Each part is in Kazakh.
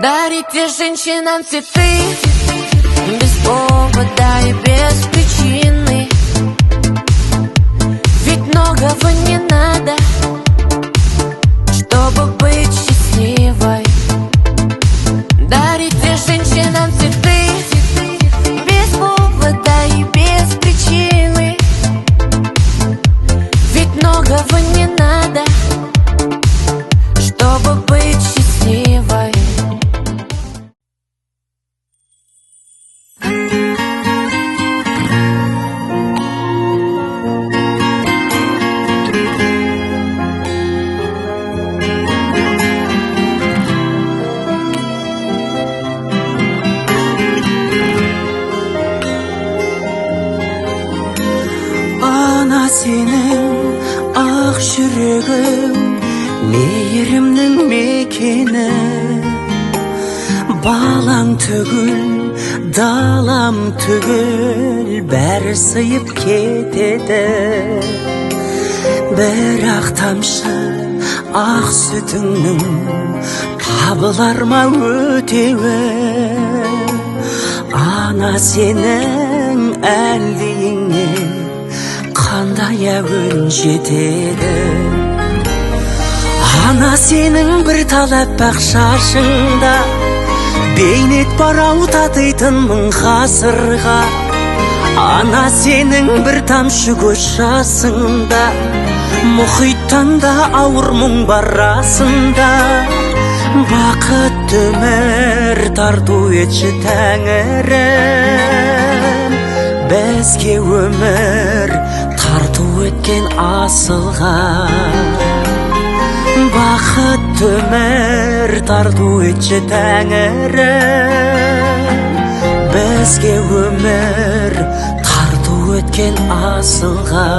Дарите женщинам цветы без повода и без причины. Ведь многого не надо, чтобы быть счастливой. Дарите женщинам цветы без повода и без причины. Ведь многого не надо, чтобы быть счастливой. Ана сенің ақ жүрегің мейірімнің мекені, балаң түгіл, далам түгіл, бәрі сыйып кетеді. Бірақ тамшы ақ сүтіңнің табылар ма өтеуі? Ана сенің әлдиіңе қандай әуен жетеді. Ана сенің бір талап ақ шашыңда бейнет бар ау татитын мың ғасырға. Ана сенің бір тамшы көз жасыңда мұхиттан да ауыр мұң бар расында. Бақытты өмір тарту етші Тәңірім, бізге өмір тарту еткен асылға. Бақытты өмір тарту етші Тәңірім, бізге өмір тарту еткен асылға.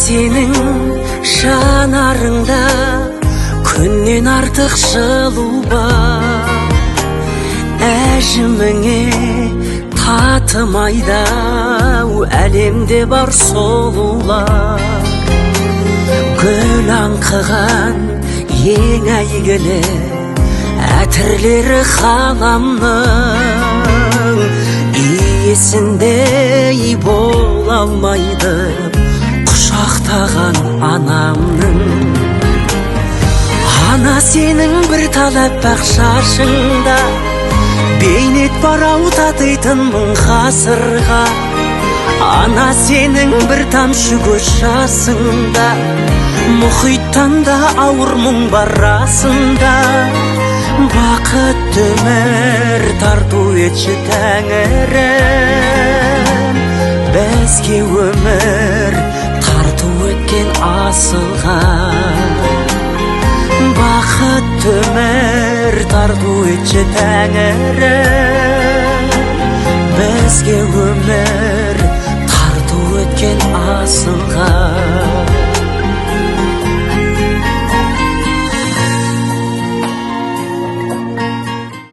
Сенің жанарыңда күннен артық жылу бар, әжіміңе татымайды әлемде бар сұлулар. Гүл аңқыған ең әйгілі әтірлері ғаламның, иесіндей бола алмайды құшақтаған анамның. Ана сенің бір талап ақ шашыңда бейнет бар ау татитын мың ғасырға. Ана сенің бір тамшы көз жасыңда мұхиттан да ауыр мұң бар расында. Бақытты өмір тарту етші Тәңірім, бізге өмір тарту еткен асылға. Бақытты өмір тарту етші Тәңірім, бізге өмір тарту еткен асылға.